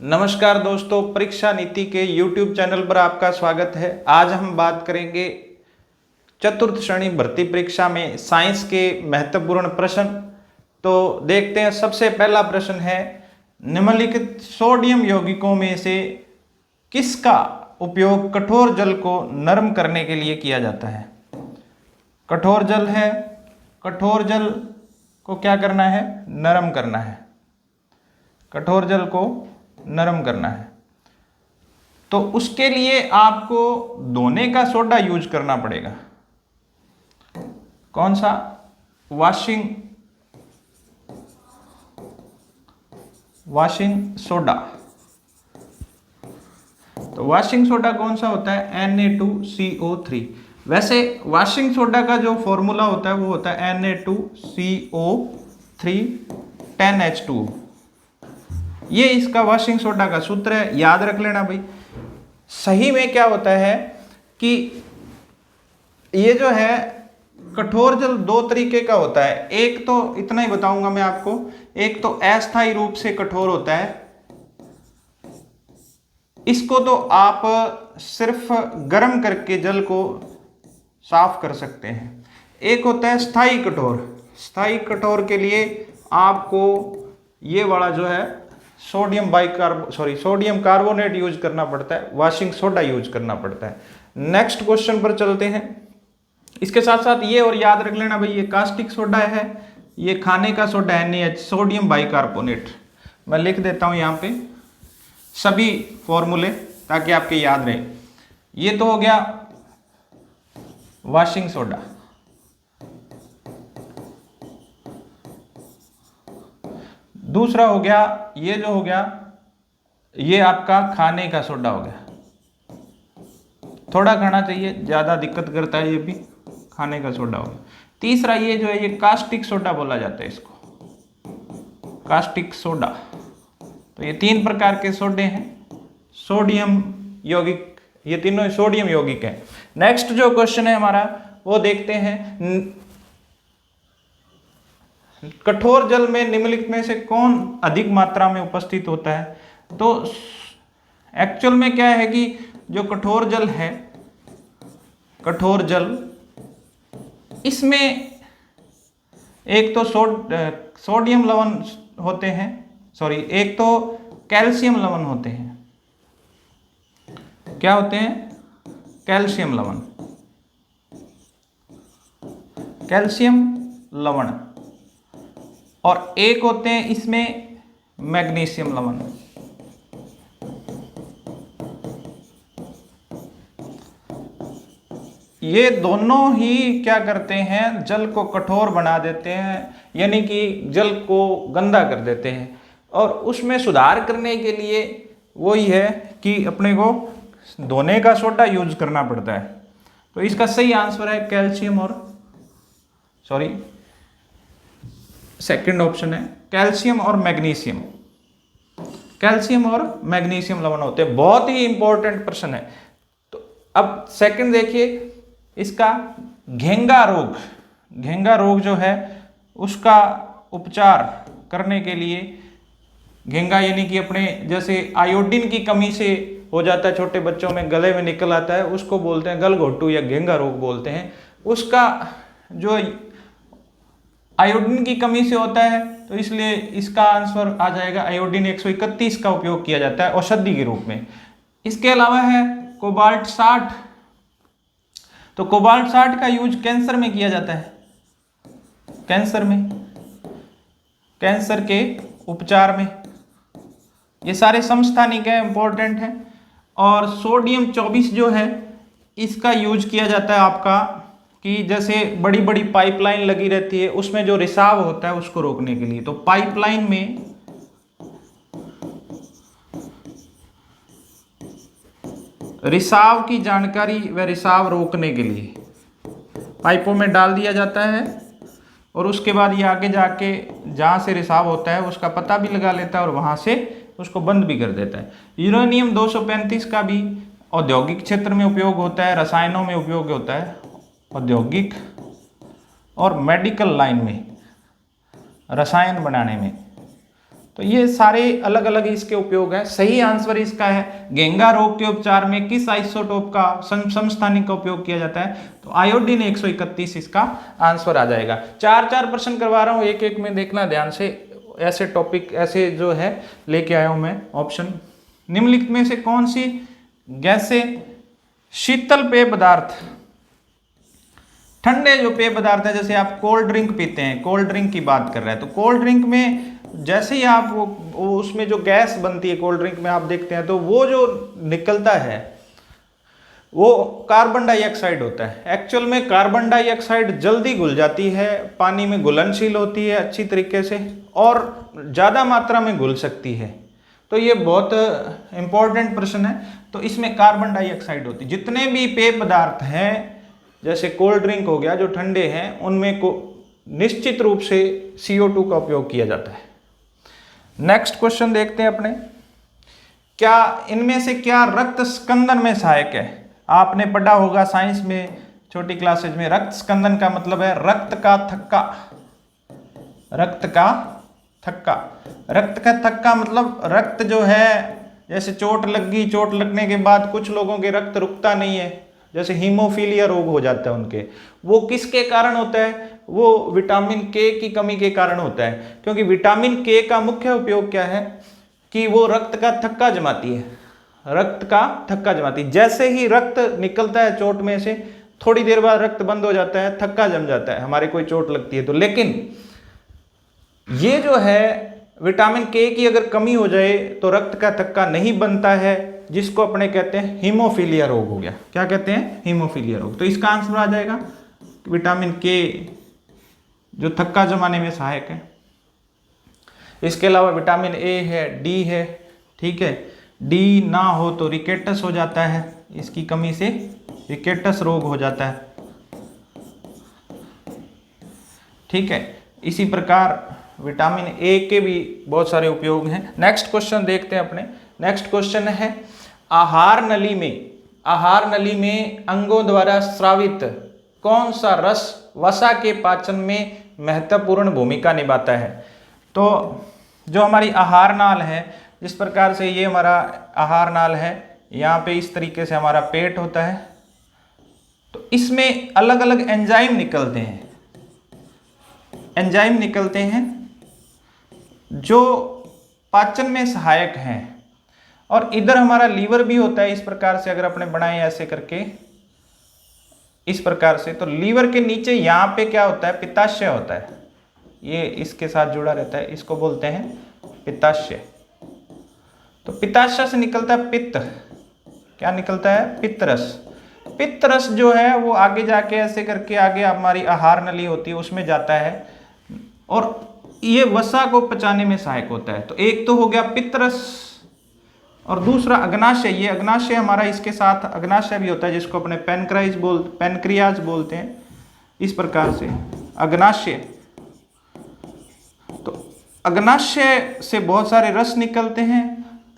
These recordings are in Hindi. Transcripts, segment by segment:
नमस्कार दोस्तों, परीक्षा नीति के YouTube चैनल पर आपका स्वागत है। आज हम बात करेंगे चतुर्थ श्रेणी भर्ती परीक्षा में साइंस के महत्वपूर्ण प्रश्न। तो देखते हैं, सबसे पहला प्रश्न है, निम्नलिखित सोडियम यौगिकों में से किसका उपयोग कठोर जल को नरम करने के लिए किया जाता है? कठोर जल है, कठोर जल को क्या करना है? नरम करना है। कठोर जल को नरम करना है तो उसके लिए आपको धोने का सोडा यूज करना पड़ेगा। कौन सा? Washing soda. तो वॉशिंग सोडा कौन सा होता है? Na2CO3। वैसे वॉशिंग सोडा का जो फॉर्मूला होता है वो होता है Na2CO3 10H2। ये इसका वॉशिंग सोडा का सूत्र है, याद रख लेना भाई। सही में क्या होता है कि ये जो है कठोर जल दो तरीके का होता है। एक तो इतना ही बताऊंगा मैं आपको, एक तो अस्थायी रूप से कठोर होता है, इसको तो आप सिर्फ गर्म करके जल को साफ कर सकते हैं। एक होता है स्थायी कठोर। स्थायी कठोर के लिए आपको ये वाला जो है सोडियम कार्बोनेट यूज करना पड़ता है, वॉशिंग सोडा यूज करना पड़ता है। नेक्स्ट क्वेश्चन पर चलते हैं। इसके साथ साथ ये और याद रख लेना भाई, ये कास्टिक सोडा है, ये खाने का सोडा है NaH, सोडियम बाइकार्बोनेट। मैं लिख देता हूं यहां पे सभी फॉर्मूले ताकि आपके याद रहे। ये तो हो गया वॉशिंग सोडा। दूसरा हो गया, ये जो हो गया ये आपका खाने का सोडा हो गया। थोड़ा खाना चाहिए, ज्यादा दिक्कत करता है ये भी, खाने का सोडा हो गया। तीसरा ये जो है ये कास्टिक सोडा बोला जाता है इसको, कास्टिक सोडा। तो ये तीन प्रकार के सोडे हैं, सोडियम यौगिक, ये तीनों सोडियम यौगिक हैं। नेक्स्ट जो क्वेश्चन है हमारा वो देखते हैं, कठोर जल में निम्नलिखित में से कौन अधिक मात्रा में उपस्थित होता है? तो एक्चुअल में क्या है कि जो कठोर जल है, कठोर जल, इसमें एक तो सोडियम लवण होते हैं, एक तो कैल्शियम लवण होते हैं। क्या होते हैं? कैल्शियम लवण, कैल्शियम लवण। और एक होते हैं इसमें मैग्नीशियम लवण। ये दोनों ही क्या करते हैं? जल को कठोर बना देते हैं, यानी कि जल को गंदा कर देते हैं। और उसमें सुधार करने के लिए वही है कि अपने को धोने का सोडा यूज करना पड़ता है। तो इसका सही आंसर है कैल्शियम और सेकंड ऑप्शन है कैल्शियम और मैग्नीशियम। कैल्शियम और मैग्नीशियम लवण होते हैं। बहुत ही इंपॉर्टेंट प्रश्न है। तो अब सेकंड देखिए इसका, घेंगा रोग। घेंगा रोग जो है उसका उपचार करने के लिए, घेंगा यानी कि अपने जैसे आयोडीन की कमी से हो जाता है, छोटे बच्चों में गले में निकल आता है, उसको बोलते हैं गलघोटू या घेंगा रोग बोलते हैं। उसका जो आयोडीन की कमी से होता है, तो इसलिए इसका आंसर आ जाएगा आयोडीन 131 का उपयोग किया जाता है औषधि के रूप में। इसके अलावा है कोबाल्ट 60। तो कोबाल्ट 60 का यूज कैंसर में किया जाता है, कैंसर में, कैंसर के उपचार में। ये सारे समस्थानिक है, इंपॉर्टेंट है। और सोडियम 24 जो है इसका यूज किया जाता है आपका कि जैसे बड़ी बड़ी पाइपलाइन लगी रहती है, उसमें जो रिसाव होता है उसको रोकने के लिए। तो पाइपलाइन में रिसाव की जानकारी व रिसाव रोकने के लिए पाइपों में डाल दिया जाता है, और उसके बाद ये आगे जाके जहाँ से रिसाव होता है उसका पता भी लगा लेता है और वहाँ से उसको बंद भी कर देता है। यूरेनियम 235 का भी औद्योगिक क्षेत्र में उपयोग होता है, रसायनों में उपयोग होता है, औद्योगिक और मेडिकल लाइन में, रसायन बनाने में। तो ये सारे अलग अलग इसके उपयोग हैं। सही आंसर इसका है घेंगा रोग के उपचार में किस आइसोटोप का समस्थानिक का उपयोग किया जाता है, तो आयोडीन 131 इसका आंसर आ जाएगा। 4 प्रश्न करवा रहा हूँ, एक एक में देखना ध्यान से, ऐसे टॉपिक ऐसे जो है लेके आया हूं मैं ऑप्शन। निम्नलिखित में से कौन सी गैसें शीतल पेय पदार्थ, ठंडे जो पेय पदार्थ है, जैसे आप कोल्ड ड्रिंक पीते हैं, कोल्ड ड्रिंक की बात कर रहे हैं, तो कोल्ड ड्रिंक में जैसे ही आप वो उसमें जो गैस बनती है कोल्ड ड्रिंक में आप देखते हैं, तो वो जो निकलता है वो कार्बन डाइऑक्साइड होता है। एक्चुअल में कार्बन डाइऑक्साइड जल्दी घुल जाती है, पानी में घुलनशील होती है अच्छी तरीके से और ज़्यादा मात्रा में घुल सकती है। तो ये बहुत इंपॉर्टेंट प्रश्न है। तो इसमें कार्बन डाइऑक्साइड होती है। जितने भी पेय पदार्थ हैं जैसे कोल्ड ड्रिंक हो गया जो ठंडे हैं, उनमें को निश्चित रूप से CO2 का उपयोग किया जाता है। नेक्स्ट क्वेश्चन देखते हैं अपने, क्या इनमें से क्या रक्त स्कंदन में सहायक है? आपने पढ़ा होगा साइंस में छोटी क्लासेज में, रक्त स्कंदन का मतलब है रक्त का थक्का। रक्त का थक्का, रक्त का थक्का मतलब रक्त जो है, जैसे चोट लग गई, चोट लगने के बाद कुछ लोगों के रक्त रुकता नहीं है, जैसे हीमोफीलिया रोग हो जाता है उनके, वो किसके कारण होता है? वो विटामिन के की कमी के कारण होता है। क्योंकि विटामिन के का मुख्य उपयोग क्या है कि वो रक्त का थक्का जमाती है, रक्त का थक्का जमाती है। जैसे ही रक्त निकलता है चोट में से, थोड़ी देर बाद रक्त बंद हो जाता है, थक्का जम जाता है, हमारे कोई चोट लगती है तो। लेकिन ये जो है विटामिन के की अगर कमी हो जाए तो रक्त का थक्का नहीं बनता है, जिसको अपने कहते हैं हीमोफीलिया रोग हो गया। क्या कहते हैं? हीमोफीलिया रोग। तो इसका आंसर आ जाएगा विटामिन के जो थक्का जमाने में सहायक है। इसके अलावा विटामिन ए है, डी है, ठीक है। डी ना हो तो रिकेटस हो जाता है, इसकी कमी से रिकेटस रोग हो जाता है, ठीक है। इसी प्रकार विटामिन ए के भी बहुत सारे उपयोग हैं। नेक्स्ट क्वेश्चन देखते हैं अपने। नेक्स्ट क्वेश्चन है आहार नली में अंगों द्वारा स्रावित कौन सा रस वसा के पाचन में महत्वपूर्ण भूमिका निभाता है? तो जो हमारी आहार नाल है, जिस प्रकार से ये हमारा आहार नाल है, यहाँ पे इस तरीके से हमारा पेट होता है, तो इसमें अलग अलग एंजाइम निकलते हैं, एंजाइम निकलते हैं जो पाचन में सहायक हैं। और इधर हमारा लीवर भी होता है, इस प्रकार से अगर अपने बनाए ऐसे करके इस प्रकार से, तो लीवर के नीचे यहाँ पे क्या होता है? पित्ताशय होता है, ये इसके साथ जुड़ा रहता है, इसको बोलते हैं पित्ताशय। तो पित्ताशय से निकलता है पित्त, क्या निकलता है? पित्तरस। पित्तरस जो है वो आगे जाके ऐसे करके आगे हमारी आहार नली होती है उसमें जाता है और ये वसा को पचाने में सहायक होता है। तो एक तो हो गया पित्तरस और दूसरा अग्नाशय। ये अग्नाशय हमारा इसके साथ अग्नाशय भी होता है, जिसको अपने पेनक्रियाज बोलते हैं, इस प्रकार से अग्नाशय। तो अग्नाशय से बहुत सारे रस निकलते हैं,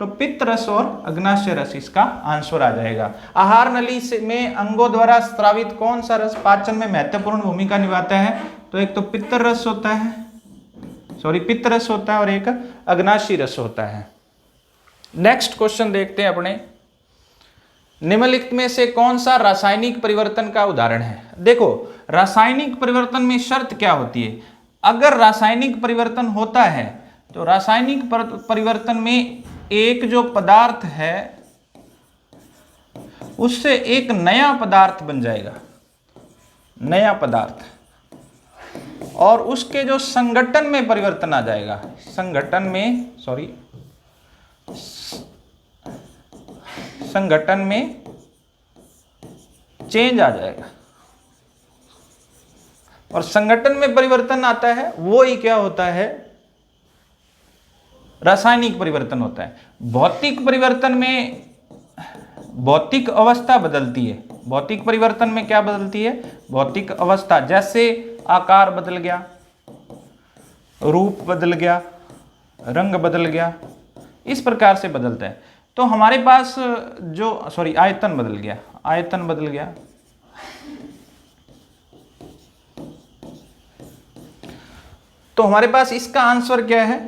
तो पित्त रस और अग्नाशय रस इसका आंसर आ जाएगा। आहार नली से में अंगों द्वारा स्रावित कौन सा रस पाचन में महत्वपूर्ण भूमिका निभाता है? तो एक तो पित्त रस होता है, पित्त रस होता है और एक अग्नाशी रस होता है। नेक्स्ट क्वेश्चन देखते हैं अपने। निम्नलिखित में से कौन सा रासायनिक परिवर्तन का उदाहरण है? देखो, रासायनिक परिवर्तन में शर्त क्या होती है? अगर रासायनिक परिवर्तन होता है तो रासायनिक परिवर्तन में एक जो पदार्थ है उससे एक नया पदार्थ बन जाएगा, नया पदार्थ, और उसके जो संगठन में परिवर्तन आ जाएगा, संगठन में चेंज आ जाएगा। और संगठन में परिवर्तन आता है वो ही क्या होता है? रासायनिक परिवर्तन होता है। भौतिक परिवर्तन में भौतिक अवस्था बदलती है। भौतिक परिवर्तन में क्या बदलती है? भौतिक अवस्था, जैसे आकार बदल गया, रूप बदल गया, रंग बदल गया, इस प्रकार से बदलता है। तो हमारे पास जो आयतन बदल गया, आयतन बदल गया। तो हमारे पास इसका आंसर क्या है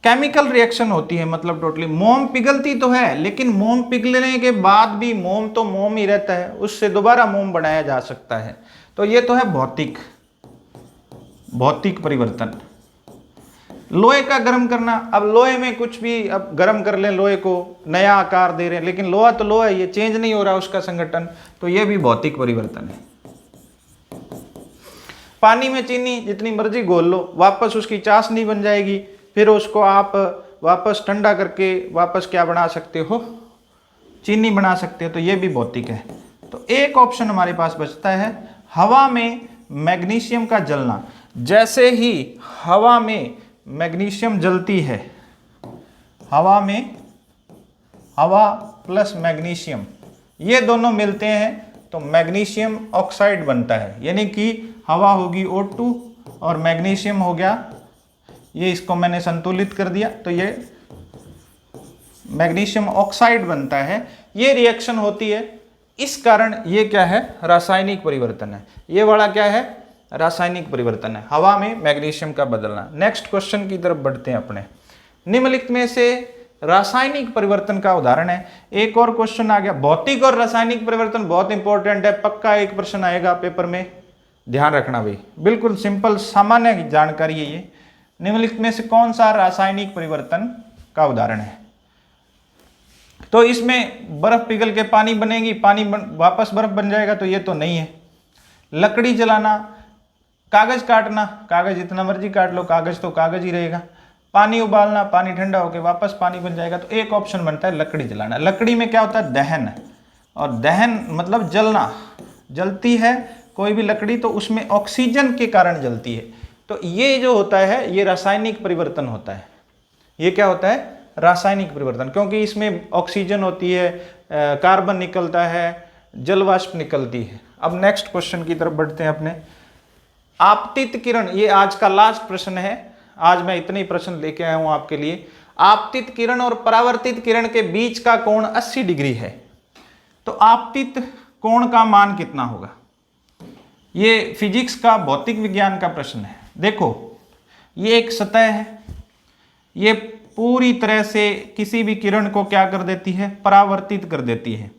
केमिकल रिएक्शन होती है, मतलब टोटली मोम पिघलती तो है, लेकिन मोम पिघलने के बाद भी मोम तो मोम ही रहता है, उससे दोबारा मोम बनाया जा सकता है। तो ये तो है भौतिक परिवर्तन। लोहे का गर्म करना, अब लोहे में कुछ भी, अब गर्म कर लें लोहे को, नया आकार दे रहे हैं, लेकिन लोहा तो लोहा है, ये चेंज नहीं हो रहा उसका संगठन, तो ये भी भौतिक परिवर्तन है। पानी में चीनी जितनी मर्जी घोल लो, वापस उसकी चाशनी बन जाएगी, फिर उसको आप वापस ठंडा करके वापस क्या बना सकते हो, चीनी बना सकते हो, तो ये भी भौतिक है। तो एक ऑप्शन हमारे पास बचता है, हवा में मैग्नीशियम का जलना। जैसे ही हवा में मैग्नीशियम जलती है, हवा प्लस मैग्नीशियम ये दोनों मिलते हैं तो मैग्नीशियम ऑक्साइड बनता है, यानी कि हवा होगी O2 और मैग्नीशियम हो गया, ये इसको मैंने संतुलित कर दिया, तो ये मैग्नीशियम ऑक्साइड बनता है। ये रिएक्शन होती है, इस कारण ये क्या है, रासायनिक परिवर्तन है। ये वाला क्या है, रासायनिक परिवर्तन है, हवा में मैग्नीशियम का बदलना। नेक्स्ट क्वेश्चन की तरफ बढ़ते हैं अपने। निम्नलिखित में से रासायनिक परिवर्तन का उदाहरण है। एक और क्वेश्चन आ गया, भौतिक और रासायनिक परिवर्तन बहुत इंपॉर्टेंट है, पक्का एक प्रश्न आएगा पेपर में, ध्यान रखना भाई, बिल्कुल सिंपल सामान्य जानकारी है ये। निम्नलिखित में से कौन सा रासायनिक परिवर्तन का उदाहरण है? तो इसमें बर्फ पिघल के पानी बनेगी, वापस बर्फ बन जाएगा, तो ये तो नहीं है। लकड़ी जलाना, कागज काटना, कागज जितना मर्जी काट लो, कागज तो कागज ही रहेगा। पानी उबालना, पानी ठंडा होकर वापस पानी बन जाएगा, तो एक ऑप्शन बनता है लकड़ी जलाना। लकड़ी में क्या होता है, दहन, और दहन मतलब जलना, जलती है कोई भी लकड़ी तो उसमें ऑक्सीजन के कारण जलती है। तो ये जो होता है ये रासायनिक परिवर्तन होता है। ये क्या होता है, रासायनिक परिवर्तन, क्योंकि इसमें ऑक्सीजन होती है, कार्बन निकलता है, जल वाष्प निकलती है। अब नेक्स्ट क्वेश्चन की तरफ बढ़ते हैं अपने। आपतित किरण, ये आज का लास्ट प्रश्न है, आज मैं इतने ही प्रश्न लेके आया हूं आपके लिए। आपतित किरण और परावर्तित किरण के बीच का कोण 80 डिग्री है, तो आपतित कोण का मान कितना होगा? ये फिजिक्स का, भौतिक विज्ञान का प्रश्न है। देखो ये एक सतह है, ये पूरी तरह से किसी भी किरण को क्या कर देती है, परावर्तित कर देती है।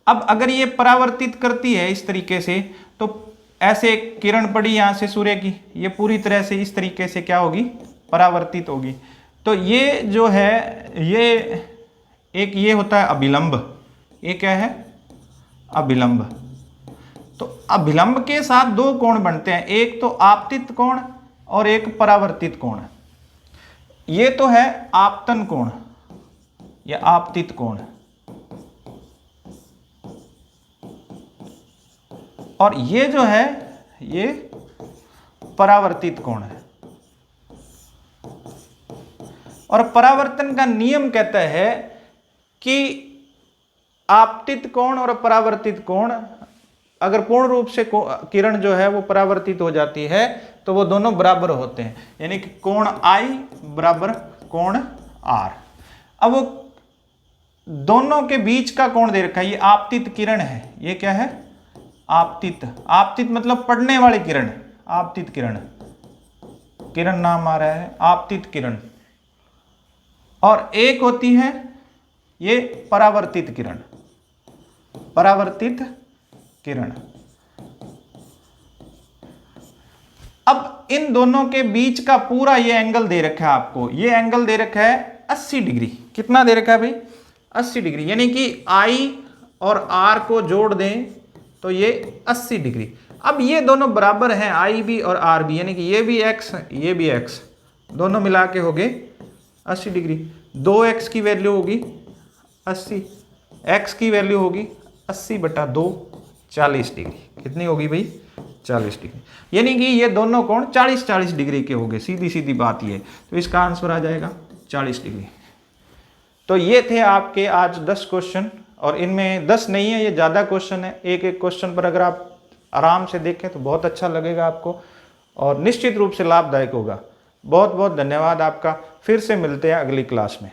अब अगर ये परावर्तित करती है इस तरीके से, तो ऐसे एक किरण पड़ी यहाँ से सूर्य की, ये पूरी तरह से इस तरीके से क्या होगी, परावर्तित होगी। तो ये जो है ये एक ये होता है अभिलंब, ये क्या है, अभिलंब। तो अभिलंब के साथ दो कोण बनते हैं, एक तो आपतित कोण और एक परावर्तित कोण। ये तो है आपतन कोण या आपतित कोण, और ये जो है ये परावर्तित कोण है। और परावर्तन का नियम कहता है कि आपतित कोण और परावर्तित कोण अगर पूर्ण रूप से किरण जो है वो परावर्तित हो जाती है तो वो दोनों बराबर होते हैं, यानी कि कोण I बराबर कोण R। अब वो दोनों के बीच का कोण दे रखा है, ये आपतित किरण है, ये क्या है, आपतित। आपतित मतलब पड़ने वाली किरण, आपतित किरण, किरण नाम आ रहा है आपतित किरण। और एक होती है ये परावर्तित किरण, परावर्तित किरण। अब इन दोनों के बीच का पूरा ये एंगल दे रखा है आपको, ये एंगल दे रखा है 80 डिग्री। कितना दे रखा है भाई, 80 डिग्री, यानी कि I और R को जोड़ दें तो ये 80 डिग्री। अब ये दोनों बराबर हैं, I भी और R भी, यानी कि ये भी X ये भी X, दोनों मिला के हो गए 80 डिग्री। 2x की वैल्यू होगी 80, x की वैल्यू होगी 80/2, 40 डिग्री। कितनी होगी भाई, 40 डिग्री, यानी कि ये दोनों कोण 40-40 डिग्री के हो गए। सीधी सीधी बात ये, तो इसका आंसर आ जाएगा 40 डिग्री। तो ये थे आपके आज 10 क्वेश्चन, और इनमें 10 नहीं है, ये ज़्यादा क्वेश्चन है। एक एक क्वेश्चन पर अगर आप आराम से देखें तो बहुत अच्छा लगेगा आपको, और निश्चित रूप से लाभदायक होगा। बहुत बहुत धन्यवाद आपका, फिर से मिलते हैं अगली क्लास में।